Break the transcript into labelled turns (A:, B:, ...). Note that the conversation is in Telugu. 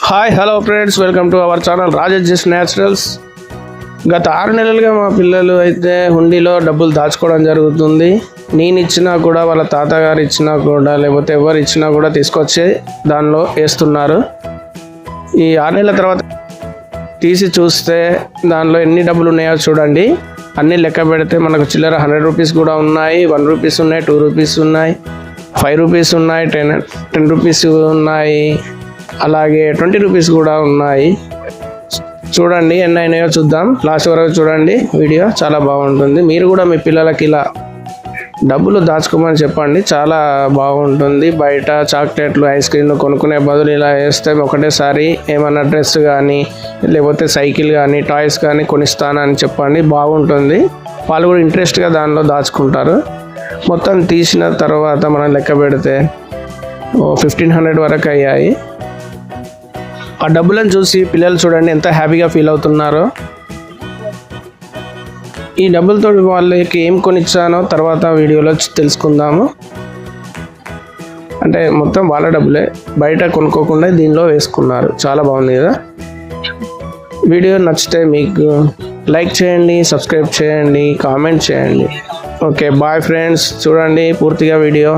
A: Hi hello friends, welcome to our channel Rajesh naturals. గత 6 నెలలుగా మా పిల్లలు అయితే హుండీలో డబ్బులు దాచుకోవడం జరుగుతుంది. నేను ఇచ్చినా కూడా, వాళ్ళ తాతగారు ఇచ్చినా కూడా, లేకపోతే ఎవరు ఇచ్చినా కూడా తీసుకొచ్చి దానిలో వేస్తున్నారు. ఈ 6 నెలల తర్వాత తీసి చూస్తే దానిలో ఎన్ని డబ్బులు ఉన్నాయో చూడండి. అన్నీ లెక్క పెడితే మనకు చిల్లర 100 రూపీస్ కూడా ఉన్నాయి, 1 రూపీస్ ఉన్నాయి, 2 రూపీస్ ఉన్నాయి, 5 రూపీస్ ఉన్నాయి, 10 రూపీస్ ఉన్నాయి, అలాగే 20 రూపీస్ కూడా ఉన్నాయి. చూడండి ఎన్ని అయినాయో చూద్దాం. లాస్ట్ వరకు చూడండి, వీడియో చాలా బాగుంటుంది. మీరు కూడా మీ పిల్లలకి ఇలా డబ్బులు దాచుకోమని చెప్పండి, చాలా బాగుంటుంది. బయట చాక్లెట్లు, ఐస్ క్రీమ్లు కొనుక్కునే బదులు ఇలా వేస్తే ఒకటేసారి ఏమన్నా డ్రెస్ కానీ, లేకపోతే సైకిల్ కానీ, టాయ్స్ కానీ కొనిస్తానని చెప్పండి, బాగుంటుంది. వాళ్ళు కూడా ఇంట్రెస్ట్గా దానిలో దాచుకుంటారు. మొత్తం తీసిన తర్వాత మనం లెక్క పెడితే 1500 వరకు అయ్యాయి. ఆ డబ్బులను చూసి పిల్లలు చూడండి ఎంత హ్యాపీగా ఫీల్ అవుతున్నారో. ఈ డబ్బులతో వాళ్ళకి ఏం కొనిచ్చానో తర్వాత వీడియోలో తెలుసుకుందాము. అంటే మొత్తం వాళ్ళ డబ్బులే, బయట కొనుక్కోకుండా దీనిలో వేసుకున్నారు. చాలా బాగుంది కదా. వీడియో నచ్చితే మీకు లైక్ చేయండి, సబ్స్క్రైబ్ చేయండి, కామెంట్ చేయండి. ఓకే బాయ్ ఫ్రెండ్స్, చూడండి పూర్తిగా వీడియో.